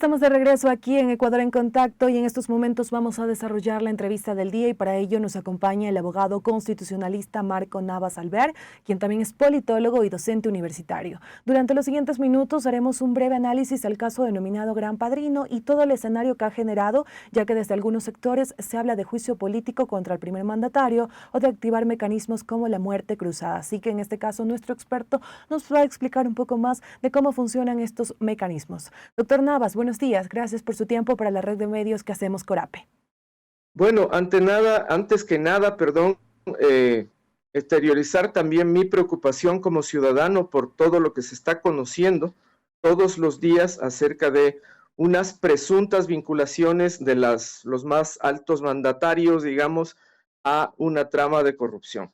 Estamos de regreso aquí en Ecuador en Contacto y en estos momentos vamos a desarrollar la entrevista del día y para ello nos acompaña el abogado constitucionalista Marco Navas Alvear, quien también es politólogo y docente universitario. Durante los siguientes minutos haremos un breve análisis al caso denominado Gran Padrino y todo el escenario que ha generado, ya que desde algunos sectores se habla de juicio político contra el primer mandatario o de activar mecanismos como la muerte cruzada. Así que en este caso nuestro experto nos va a explicar un poco más de cómo funcionan estos mecanismos. Doctor Navas, buenos días. Gracias por su tiempo para la red de medios que hacemos Corape. Bueno, antes que nada, exteriorizar también mi preocupación como ciudadano por todo lo que se está conociendo todos los días acerca de unas presuntas vinculaciones de los más altos mandatarios, digamos, a una trama de corrupción.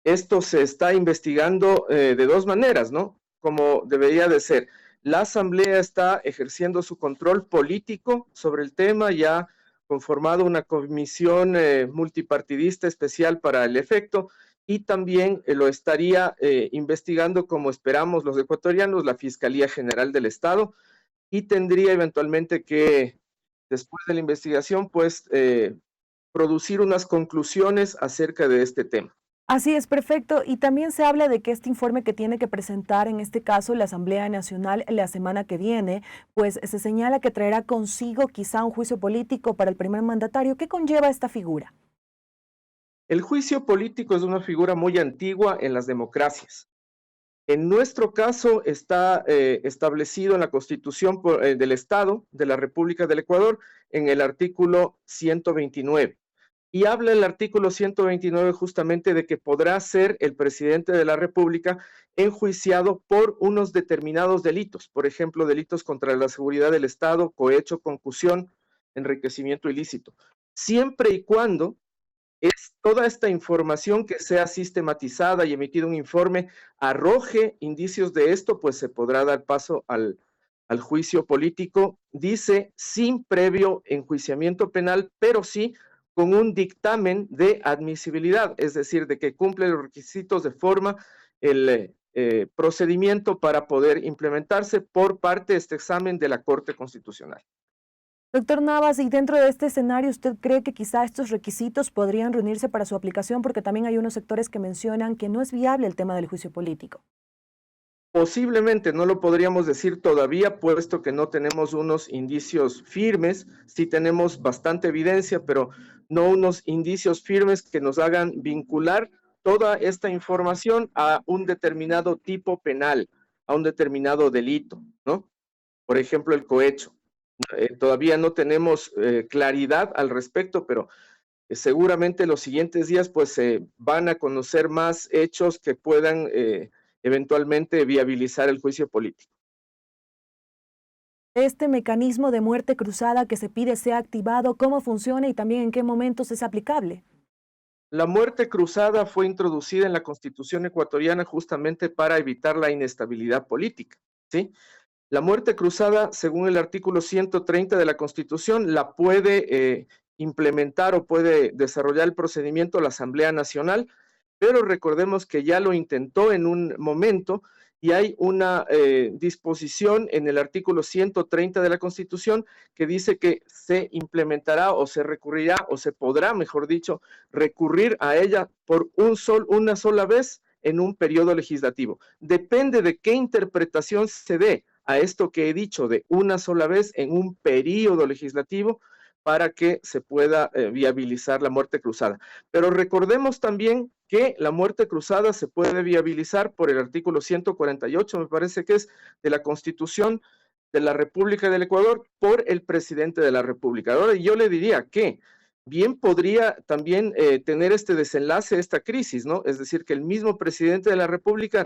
Esto se está investigando de dos maneras, ¿no? Como debería de ser. La Asamblea está ejerciendo su control político sobre el tema, ya conformado una comisión multipartidista especial para el efecto, y también lo estaría investigando, como esperamos los ecuatorianos, la Fiscalía General del Estado, y tendría eventualmente que, después de la investigación, pues producir unas conclusiones acerca de este tema. Así es, perfecto. Y también se habla de que este informe que tiene que presentar, en este caso, la Asamblea Nacional la semana que viene, pues se señala que traerá consigo quizá un juicio político para el primer mandatario. ¿Qué conlleva esta figura? El juicio político es una figura muy antigua en las democracias. En nuestro caso está establecido en la Constitución del Estado de la República del Ecuador en el artículo 129. Y habla el artículo 129 justamente de que podrá ser el presidente de la República enjuiciado por unos determinados delitos, por ejemplo, delitos contra la seguridad del Estado, cohecho, concusión, enriquecimiento ilícito, siempre y cuando toda esta información que sea sistematizada y emitido un informe arroje indicios de esto, pues se podrá dar paso al juicio político, dice, sin previo enjuiciamiento penal, pero sí con un dictamen de admisibilidad, es decir, de que cumple los requisitos de forma el procedimiento para poder implementarse por parte de este examen de la Corte Constitucional. Doctor Navas, y dentro de este escenario, ¿usted cree que quizá estos requisitos podrían reunirse para su aplicación? Porque también hay unos sectores que mencionan que no es viable el tema del juicio político. Posiblemente no lo podríamos decir todavía, puesto que no tenemos unos indicios firmes, sí tenemos bastante evidencia, pero no unos indicios firmes que nos hagan vincular toda esta información a un determinado tipo penal, a un determinado delito, ¿no? Por ejemplo, el cohecho. Todavía no tenemos claridad al respecto, pero seguramente los siguientes días pues se van a conocer más hechos que puedan eventualmente viabilizar el juicio político. Este mecanismo de muerte cruzada que se pide sea activado, ¿cómo funciona y también en qué momentos es aplicable? La muerte cruzada fue introducida en la Constitución ecuatoriana justamente para evitar la inestabilidad política, ¿sí? La muerte cruzada, según el artículo 130 de la Constitución, la puede implementar o puede desarrollar el procedimiento la Asamblea Nacional, pero recordemos que ya lo intentó en un momento y hay una disposición en el artículo 130 de la Constitución que dice que se implementará o se recurrirá o se podrá, mejor dicho, recurrir a ella por una sola vez en un periodo legislativo. Depende de qué interpretación se dé a esto que he dicho de una sola vez en un periodo legislativo para que se pueda viabilizar la muerte cruzada. Pero recordemos también que la muerte cruzada se puede viabilizar por el artículo 148, me parece que es, de la Constitución de la República del Ecuador, por el presidente de la República. Ahora, yo le diría que bien podría también tener este desenlace, esta crisis, ¿no? Es decir, que el mismo presidente de la República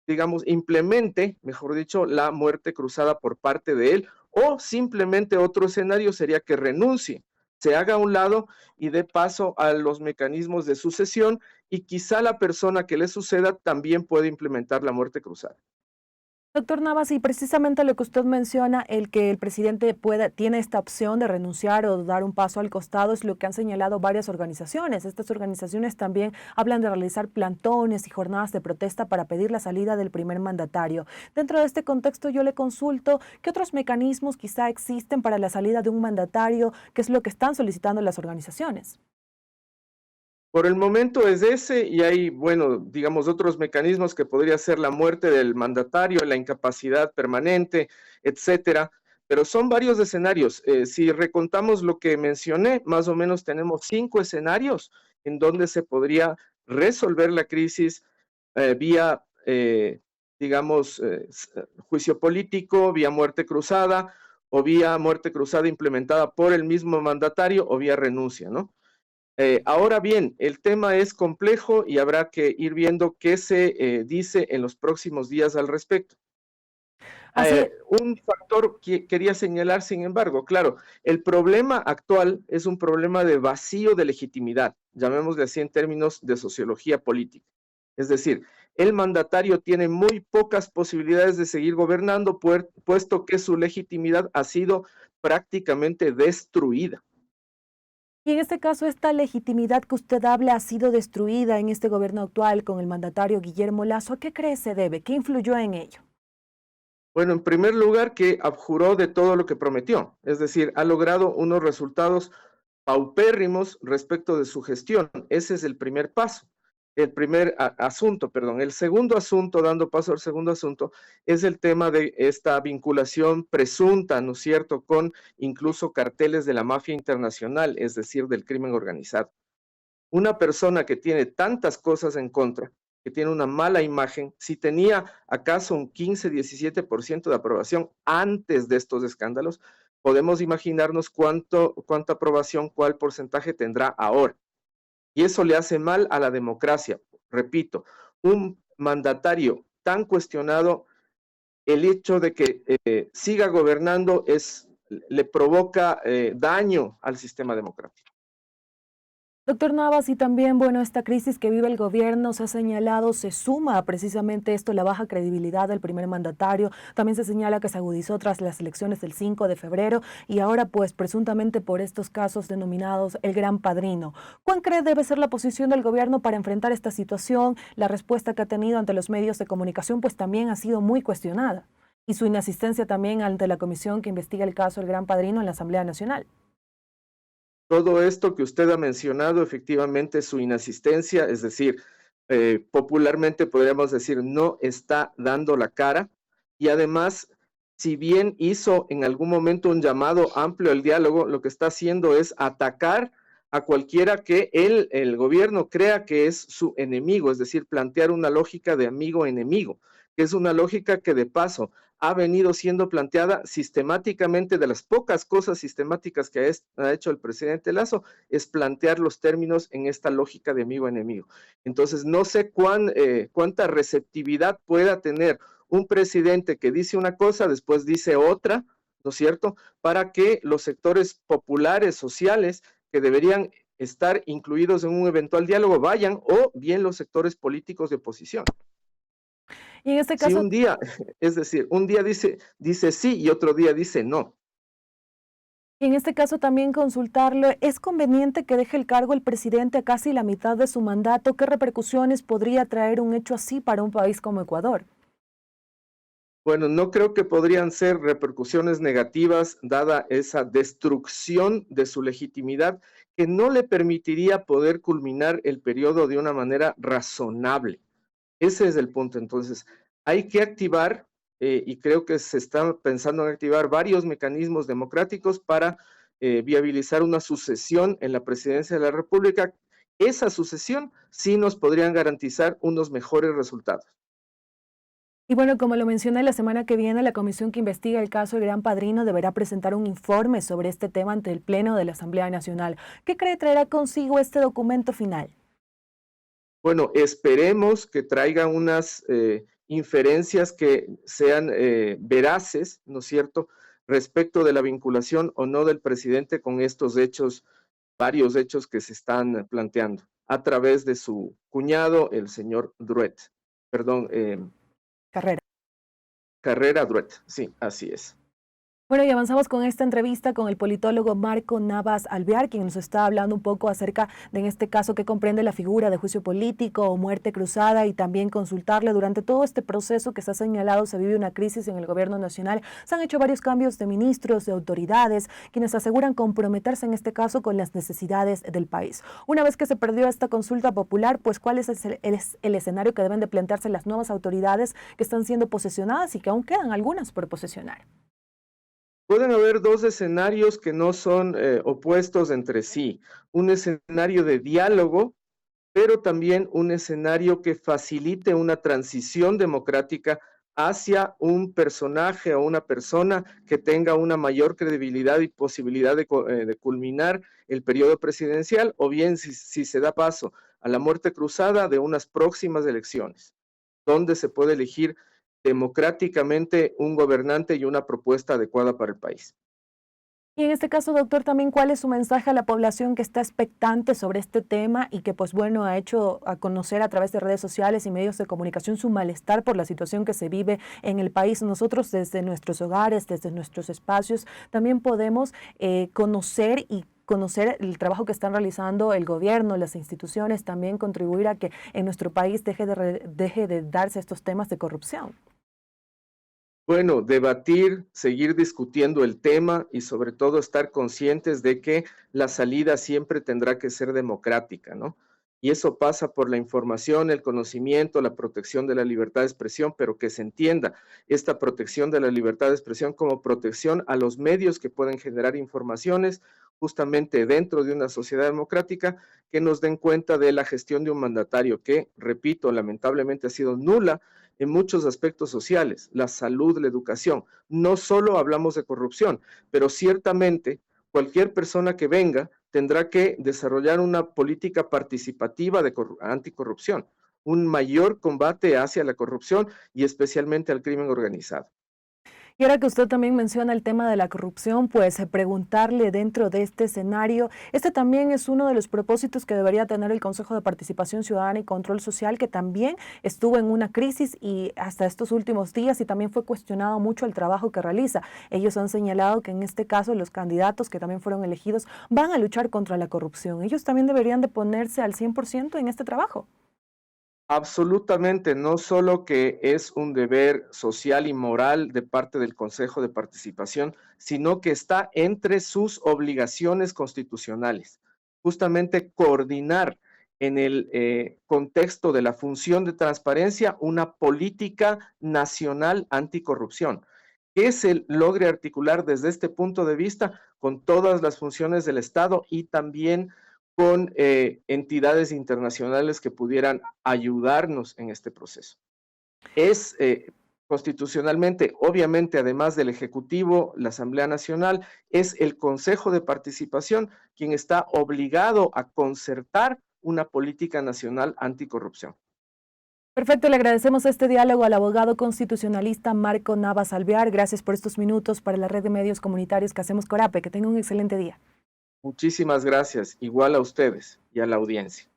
digamos, implemente, mejor dicho, la muerte cruzada por parte de él, o simplemente otro escenario sería que renuncie, se haga a un lado y dé paso a los mecanismos de sucesión y quizá la persona que le suceda también puede implementar la muerte cruzada. Doctor Navas, y precisamente lo que usted menciona, el que el presidente tiene esta opción de renunciar o dar un paso al costado, es lo que han señalado varias organizaciones. Estas organizaciones también hablan de realizar plantones y jornadas de protesta para pedir la salida del primer mandatario. Dentro de este contexto, yo le consulto, ¿qué otros mecanismos quizá existen para la salida de un mandatario? ¿Qué es lo que están solicitando las organizaciones? Por el momento es ese y hay, bueno, digamos, otros mecanismos que podría ser la muerte del mandatario, la incapacidad permanente, etcétera. Pero son varios escenarios. Si recontamos lo que mencioné, más o menos tenemos 5 escenarios en donde se podría resolver la crisis vía, digamos, juicio político, vía muerte cruzada o vía muerte cruzada implementada por el mismo mandatario o vía renuncia, ¿no? Ahora bien, el tema es complejo y habrá que ir viendo qué se dice en los próximos días al respecto. Así, Un factor que quería señalar, sin embargo, claro, el problema actual es un problema de vacío de legitimidad, llamémosle así en términos de sociología política. Es decir, el mandatario tiene muy pocas posibilidades de seguir gobernando, puesto que su legitimidad ha sido prácticamente destruida. y en este caso, esta legitimidad que usted habla ha sido destruida en este gobierno actual con el mandatario Guillermo Lasso. ¿A qué cree se debe? ¿Qué influyó en ello? Bueno, en primer lugar, que abjuró de todo lo que prometió, es decir, ha logrado unos resultados paupérrimos respecto de su gestión. Ese es el primer paso, el primer asunto, perdón. El segundo asunto, dando paso al segundo asunto, es el tema de esta vinculación presunta, ¿no es cierto?, con incluso carteles de la mafia internacional, es decir, del crimen organizado. Una persona que tiene tantas cosas en contra, que tiene una mala imagen, si tenía acaso un 15-17% de aprobación antes de estos escándalos, podemos imaginarnos cuánta aprobación, cuál porcentaje tendrá ahora. Y eso le hace mal a la democracia. Repito, un mandatario tan cuestionado, el hecho de que siga gobernando le provoca daño al sistema democrático. Doctor Navas, y también, bueno, esta crisis que vive el gobierno se ha señalado, se suma a precisamente esto, la baja credibilidad del primer mandatario. También se señala que se agudizó tras las elecciones del 5 de febrero y ahora, pues, presuntamente por estos casos denominados el Gran Padrino. ¿Cuál cree debe ser la posición del gobierno para enfrentar esta situación? La respuesta que ha tenido ante los medios de comunicación, pues, también ha sido muy cuestionada. Y su inasistencia también ante la comisión que investiga el caso del Gran Padrino en la Asamblea Nacional. Todo esto que usted ha mencionado, efectivamente, su inasistencia, es decir, popularmente podríamos decir, no está dando la cara y además, si bien hizo en algún momento un llamado amplio al diálogo, lo que está haciendo es atacar a cualquiera que el gobierno crea que es su enemigo, es decir, plantear una lógica de amigo-enemigo, que es una lógica que de paso ha venido siendo planteada sistemáticamente. De las pocas cosas sistemáticas que ha hecho el presidente Lasso es plantear los términos en esta lógica de amigo-enemigo. Entonces, no sé cuánta receptividad pueda tener un presidente que dice una cosa, después dice otra, ¿no es cierto?, para que los sectores populares, sociales, que deberían estar incluidos en un eventual diálogo, vayan, o bien los sectores políticos de oposición. Y en este Si caso, un día, es decir, un día dice sí y otro día dice no. también consultarlo, ¿es conveniente que deje el cargo el presidente a casi la mitad de su mandato? ¿Qué repercusiones podría traer un hecho así para un país como Ecuador? Bueno, no creo que podrían ser repercusiones negativas dada esa destrucción de su legitimidad que no le permitiría poder culminar el periodo de una manera razonable. Ese es el punto. Entonces, hay que activar, y creo que se está pensando en activar varios mecanismos democráticos para viabilizar una sucesión en la presidencia de la República. Esa sucesión sí nos podrían garantizar unos mejores resultados. Y bueno, como lo mencioné, la semana que viene la comisión que investiga el caso del Gran Padrino deberá presentar un informe sobre este tema ante el Pleno de la Asamblea Nacional. ¿Qué cree traerá consigo este documento final? Bueno, esperemos que traiga unas inferencias que sean veraces, ¿no es cierto?, respecto de la vinculación o no del presidente con estos hechos, varios hechos que se están planteando a través de su cuñado, el señor Druet, perdón, Carrera. Carrera Druet. Sí, así es. Bueno, y avanzamos con esta entrevista con el politólogo Marco Navas Alvear, quien nos está hablando un poco acerca de, en este caso, que comprende la figura de juicio político o muerte cruzada, y también consultarle durante todo este proceso que se ha señalado, se vive una crisis en el gobierno nacional. Se han hecho varios cambios de ministros, de autoridades, quienes aseguran comprometerse en este caso con las necesidades del país. Una vez que se perdió esta consulta popular, pues ¿cuál es el escenario que deben de plantearse las nuevas autoridades que están siendo posesionadas y que aún quedan algunas por posesionar? Pueden haber dos escenarios que no son opuestos entre sí. Un escenario de diálogo, pero también un escenario que facilite una transición democrática hacia un personaje o una persona que tenga una mayor credibilidad y posibilidad de culminar el periodo presidencial, o bien si se da paso a la muerte cruzada de unas próximas elecciones, donde se puede elegir democráticamente un gobernante y una propuesta adecuada para el país. Y en este caso, doctor, también, ¿cuál es su mensaje a la población que está expectante sobre este tema y que, pues bueno, ha hecho a conocer a través de redes sociales y medios de comunicación su malestar por la situación que se vive en el país? Nosotros desde nuestros hogares, desde nuestros espacios, también podemos conocer el trabajo que están realizando el gobierno, las instituciones, también contribuir a que en nuestro país deje de darse estos temas de corrupción. Bueno, debatir, seguir discutiendo el tema y sobre todo estar conscientes de que la salida siempre tendrá que ser democrática, ¿no? Y eso pasa por la información, el conocimiento, la protección de la libertad de expresión, pero que se entienda esta protección de la libertad de expresión como protección a los medios que pueden generar informaciones justamente dentro de una sociedad democrática, que nos den cuenta de la gestión de un mandatario que, repito, lamentablemente ha sido nula en muchos aspectos sociales, la salud, la educación. No solo hablamos de corrupción, pero ciertamente cualquier persona que venga tendrá que desarrollar una política participativa de anticorrupción, un mayor combate hacia la corrupción y especialmente al crimen organizado. Y ahora que usted también menciona el tema de la corrupción, pues preguntarle dentro de este escenario, este también es uno de los propósitos que debería tener el Consejo de Participación Ciudadana y Control Social, que también estuvo en una crisis y hasta estos últimos días, y también fue cuestionado mucho el trabajo que realiza. Ellos han señalado que en este caso los candidatos que también fueron elegidos van a luchar contra la corrupción. Ellos también deberían de ponerse al 100% en este trabajo. Absolutamente, no solo que es un deber social y moral de parte del Consejo de Participación, sino que está entre sus obligaciones constitucionales. Justamente coordinar en el contexto de la función de transparencia una política nacional anticorrupción, que se logre articular desde este punto de vista con todas las funciones del Estado y también con entidades internacionales que pudieran ayudarnos en este proceso. Es constitucionalmente, obviamente, además del Ejecutivo, la Asamblea Nacional, es el Consejo de Participación quien está obligado a concertar una política nacional anticorrupción. Perfecto, le agradecemos este diálogo al abogado constitucionalista Marco Navas Alvear. Gracias por estos minutos para la red de medios comunitarios que hacemos Corape. Que tenga un excelente día. Muchísimas gracias, igual a ustedes y a la audiencia.